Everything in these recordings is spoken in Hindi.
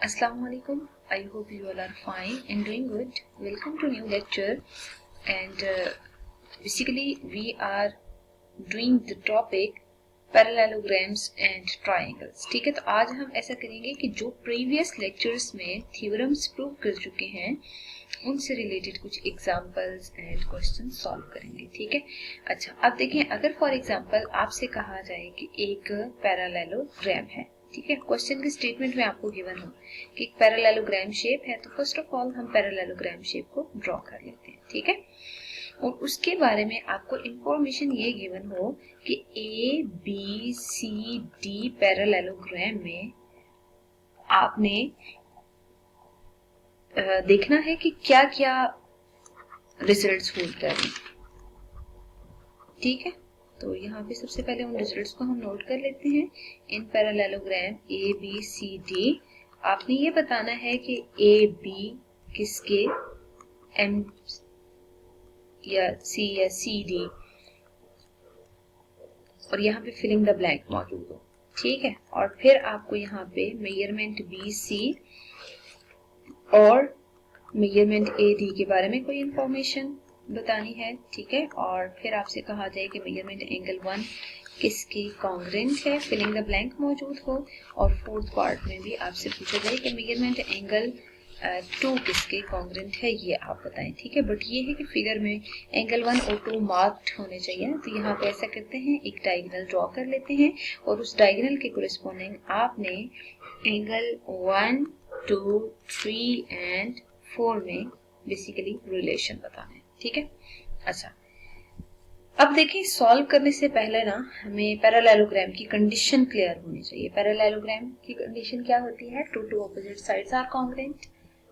Assalamualaikum. I hope you all are fine and doing good. Welcome to new lecture and basically we are doing the topic parallelograms and triangles. ठीक है, तो आज हम ऐसा करेंगे कि जो प्रीवियस लेक्चर्स में थ्योरम्स प्रूव कर चुके हैं उनसे रिलेटेड कुछ एग्जांपल्स एंड क्वेश्चन सॉल्व करेंगे। ठीक है, अच्छा अब देखें, अगर फॉर एग्जांपल आपसे कहा जाए कि एक पैरेललोग्राम है, ठीक है, क्वेश्चन के स्टेटमेंट में आपको गिवन हो कि एक पैरेललोग्राम शेप है, तो फर्स्ट ऑफ ऑल हम पैरेललोग्राम शेप को ड्रॉ कर लेते हैं। ठीक है, और उसके बारे में आपको इंफॉर्मेशन ये गिवन हो कि A B C D parallelogram में आपने देखना है कि क्या क्या रिजल्ट्स होल्ड कर रहे हैं। ठीक है, तो यहाँ पे सबसे पहले उन रिजल्ट्स को हम नोट कर लेते हैं। In parallelogram A B C D आपने ये बताना है कि ए बी किसके एम या सी डी, और यहाँ पे फिलिंग द ब्लैंक मौजूद हो। ठीक है, और फिर आपको यहाँ पे मेजरमेंट बी सी और मेजरमेंट ए डी के बारे में कोई इंफॉर्मेशन बतानी है। ठीक है, और फिर आपसे कहा जाए कि मेजरमेंट एंगल 1 किसके कॉन्ग्रेंट है, फिलिंग द ब्लैंक मौजूद हो। और फोर्थ पार्ट में भी आपसे पूछा जाए कि मेजरमेंट एंगल 2 किसके कॉन्ग्रेंट है, ये आप बताएं। ठीक है, बट ये है कि फिगर में एंगल 1 और 2 मार्क्ड होने चाहिए। तो यहाँ पे ऐसा करते हैं, एक डायगोनल ड्रॉ कर लेते हैं और उस डायगोनल के कोरिस्पोंडिंग आपने एंगल 1, 2, 3 एंड 4 में बेसिकली रिलेशन बताना है। ठीक है, अच्छा अब देखिए, सॉल्व करने से पहले ना हमें पैरेललोग्राम की कंडीशन क्लियर होनी चाहिए। पैरेललोग्राम की कंडीशन क्या होती है? Two opposite sides are congruent,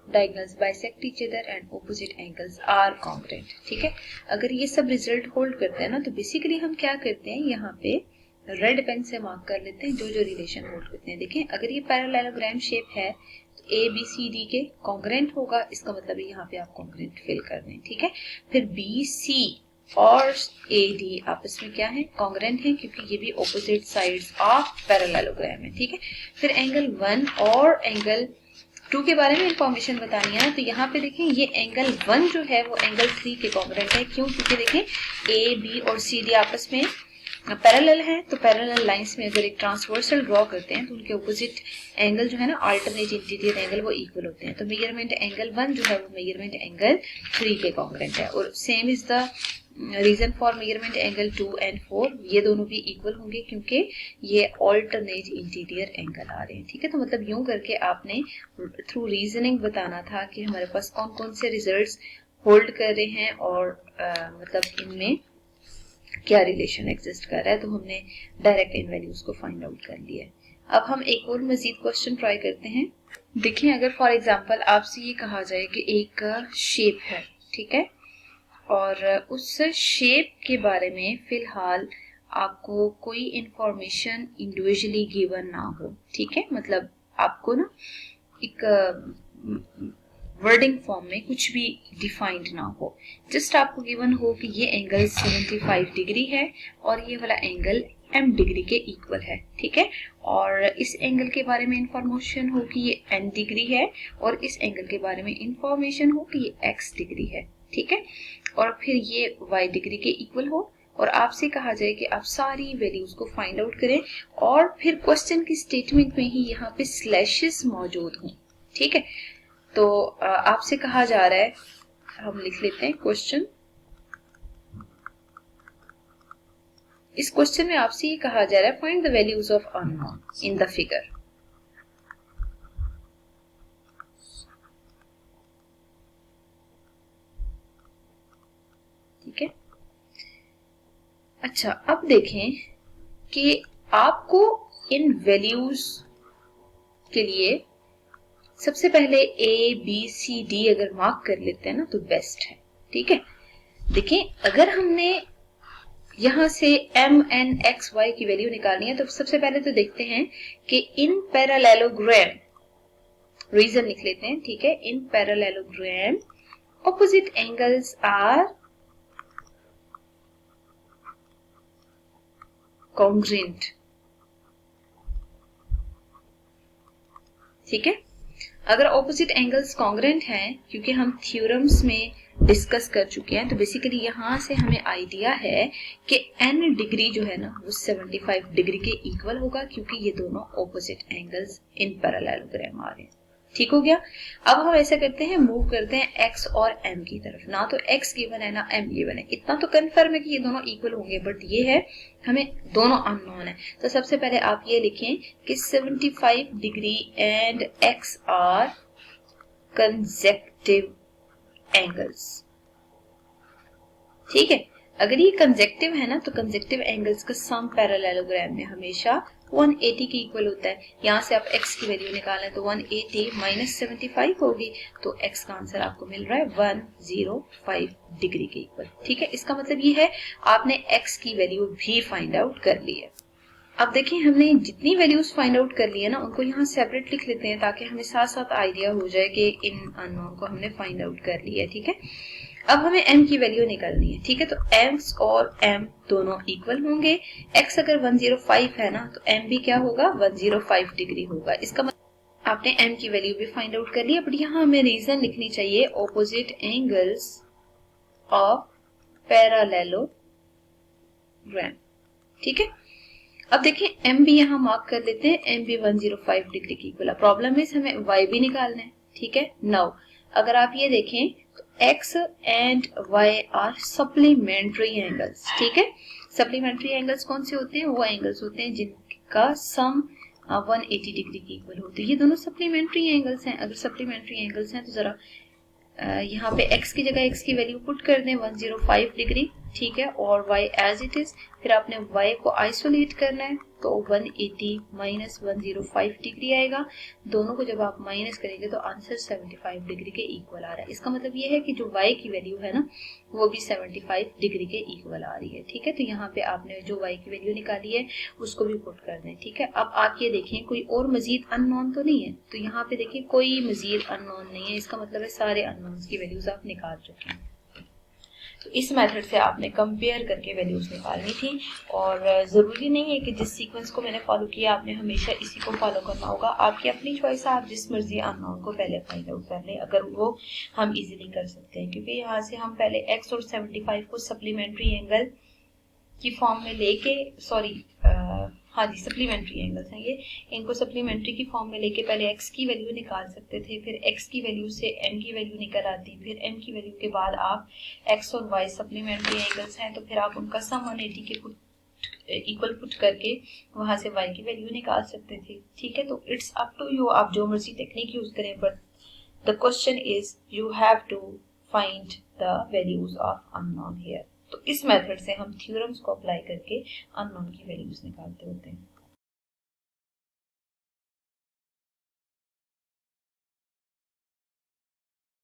diagonals bisect each other and opposite angles are congruent. ठीक है, अगर ये सब रिजल्ट होल्ड करते हैं ना, तो बेसिकली हम क्या करते हैं, यहाँ पे रेड पेन से मार्क कर लेते हैं जो जो रिलेशन होल्ड करते हैं। देखें, अगर ये पैरेललोग्राम शेप है तो ए बी सी डी के कॉन्ग्रेंट होगा, इसका मतलब है यहाँ पे आप कॉन्ग्रेंट फिल कर दें। ठीक है, फिर बी सी और ए डी आपस में क्या है, कॉन्ग्रेंट है, क्योंकि ये भी ऑपोजिट साइड्स ऑफ पैरेललोग्राम है। ठीक है, फिर एंगल 1 और एंगल 2 के बारे में इंफॉर्मेशन बतानी है। तो यहाँ पे देखें, ये एंगल 1 जो है वो एंगल 3 के कॉन्ग्रेंट है। क्यों? क्योंकि देखें ए बी और सी डी आपस में पैरेलल है, तो पैरेलल लाइंस में अगर एक ट्रांसवर्सल ड्रॉ करते हैं तो उनके ऑपोजिट एंगल जो है ना, अल्टरनेट इंटीरियर एंगल, वो इक्वल होते हैं। तो मेजरमेंट एंगल 1 जो है वो मेजरमेंट एंगल 3 के कॉन्ग्रेंट है। और same is the reason for measurement angle 2 and 4, ये दोनों भी इक्वल होंगे क्योंकि ये अल्टरनेट इंटीरियर एंगल आ रहे हैं। ठीक है, तो मतलब यूं करके आपने थ्रू रीजनिंग बताना था कि हमारे पास कौन कौन से रिजल्ट्स होल्ड कर रहे हैं और मतलब इनमें क्या रिलेशन एग्जिस्ट कर रहा है। तो हमने डायरेक्ट इन वैल्यूज को फाइंड आउट कर लिया है। अब हम एक और मजीद क्वेश्चन ट्राई करते हैं। देखिए, अगर फॉर एग्जांपल आपसे ये कहा जाए कि एक शेप है, ठीक है, और उस शेप के बारे में फिलहाल आपको कोई इंफॉर्मेशन इंडिविजुअली गिवन ना हो। ठीक है, मतलब आपको ना एक वर्डिंग फॉर्म में कुछ भी डिफाइंड ना हो, जस्ट आपको गिवन हो कि ये एंगल 75 डिग्री है और ये वाला एंगल m डिग्री के इक्वल है। ठीक है, और इस एंगल के बारे में इंफॉर्मेशन हो कि ये n डिग्री है और इस एंगल के बारे में इंफॉर्मेशन हो कि ये x डिग्री है। ठीक है, और फिर ये y डिग्री के इक्वल हो और आपसे कहा जाए कि आप सारी वैल्यूज को फाइंड आउट करें और फिर क्वेश्चन की स्टेटमेंट में ही यहाँ पे स्लैशेस मौजूद हों। ठीक है, तो आपसे कहा जा रहा है, हम लिख लेते हैं क्वेश्चन। इस क्वेश्चन में आपसे ये कहा जा रहा है, find the values of unknown in the figure. ठीक है, अच्छा अब देखें कि आपको इन वैल्यूज के लिए सबसे पहले ए बी सी डी अगर मार्क कर लेते हैं ना तो बेस्ट है। ठीक है, देखिए, अगर हमने यहां से m n x y की वैल्यू निकालनी है तो सबसे पहले तो देखते हैं कि इन पैरेललोग्राम, रीजन लिख लेते हैं। ठीक है, in parallelogram opposite angles are congruent. ठीक है, अगर ऑपोजिट एंगल्स कॉन्ग्रेंट हैं, क्योंकि हम थ्योरम्स में डिस्कस कर चुके हैं, तो बेसिकली यहाँ से हमें आइडिया है कि n डिग्री जो है ना वो 75 डिग्री के इक्वल होगा, क्योंकि ये दोनों ऑपोजिट एंगल्स इन पैरेललोग्राम आ रहे हैं। ठीक हो गया। अब हम ऐसा करते हैं, मूव करते हैं x और m की तरफ। ना तो x गिवन है ना m गिवन है, इतना तो कन्फर्म है कि ये दोनों इक्वल होंगे, बट ये है हमें दोनों अननोन है। तो सबसे पहले आप ये लिखें कि 75 degree and x are consecutive angles. ठीक है, अगर ये कंसेक्टिव है ना, तो कंसेक्टिव एंगल्स का सम पैरेललोग्राम में हमेशा 180 के इक्वल होता है। यहाँ से आप x की वैल्यू निकालें तो 180 माइनस 75 होगी, तो x का आंसर आपको मिल रहा है 105 डिग्री के इक्वल। ठीक है, इसका मतलब ये है आपने x की वैल्यू भी फाइंड आउट कर ली है। अब देखिए, हमने जितनी वैल्यूज फाइंड आउट कर ली है ना, उनको यहाँ सेपरेट लिख लेते हैं ताकि हमें साथ साथ आइडिया हो जाए कि इन अननोन को हमने फाइंड आउट कर लिया है। ठीक है, अब हमें m की वैल्यू निकालनी है। ठीक है, तो x और m दोनों इक्वल होंगे। x अगर 105 है ना, तो m भी क्या होगा, 105 डिग्री होगा। इसका मतलब आपने m की वैल्यू भी फाइंड आउट कर लिया, बट यहाँ हमें रीजन लिखनी चाहिए ऑपोजिट एंगल्स ऑफ पैरेललोग्राम। ठीक है, अब देखिए m भी यहाँ मार्क कर लेते हैं, m भी 105 डिग्री की इक्वल है। प्रॉब्लम है हमें y भी निकालना है। ठीक है, नाउ अगर आप ये देखें तो x and y are supplementary angles. ठीक है, सप्लीमेंट्री एंगल्स कौन से होते हैं, वो एंगल्स होते हैं जिनका सम 180 डिग्री की इक्वल होती है। ये दोनों सप्लीमेंट्री एंगल्स हैं। अगर सप्लीमेंट्री एंगल्स हैं तो जरा यहाँ पे x की जगह x की वैल्यू पुट कर दें 105 डिग्री। ठीक है, और y एज इट इज। फिर आपने y को आइसोलेट करना है, तो 180 माइनस 105 डिग्री आएगा। दोनों को जब आप माइनस करेंगे तो आंसर 75 डिग्री के इक्वल आ रहा है। इसका मतलब ये है कि जो y की वैल्यू है ना, वो भी 75 डिग्री के इक्वल आ रही है। ठीक है, तो यहाँ पे आपने जो y की वैल्यू निकाली है उसको भी पुट कर दें। ठीक है, अब आप ये देखें कोई और मजीद अननोन तो नहीं है, तो यहाँ पे देखिए कोई मजीद अननोन नहीं है। इसका मतलब है सारे अननोन्स की वैल्यूज आप निकाल चुके हैं। तो इस मेथड से आपने कंपेयर करके वैल्यूज निकालनी थी, और ज़रूरी नहीं है कि जिस सीक्वेंस को मैंने फॉलो किया आपने हमेशा इसी को फॉलो करना होगा। आपकी अपनी चॉइस है, आप जिस मर्जी अननोन को पहले फाइंड आउट कर लें, अगर वो हम इजीली कर सकते हैं। क्योंकि यहाँ से हम पहले x और 75 को सप्लीमेंट्री एंगल की फॉर्म में लेके, हाँ जी सप्लीमेंट्री एंगल्स हैं ये, इनको सप्लीमेंट्री की फॉर्म में लेके पहले x की वैल्यू निकाल सकते थे, फिर x की वैल्यू से m की वैल्यू निकल आती, फिर m की वैल्यू के बाद आप x और y सप्लीमेंट्री एंगल्स हैं तो फिर आप उनका सम 180 के इक्वल पुट करके वहां से y की वैल्यू निकाल सकते थे। ठीक है, तो इट्स अप टू यू, आप जो मर्जी टेक्निक यूज करें, but the question is you have to find the values of unknown here. तो इस मेथड से हम थ्योरम्स को अप्लाई करके अननोन की वैल्यूज निकालते होते हैं।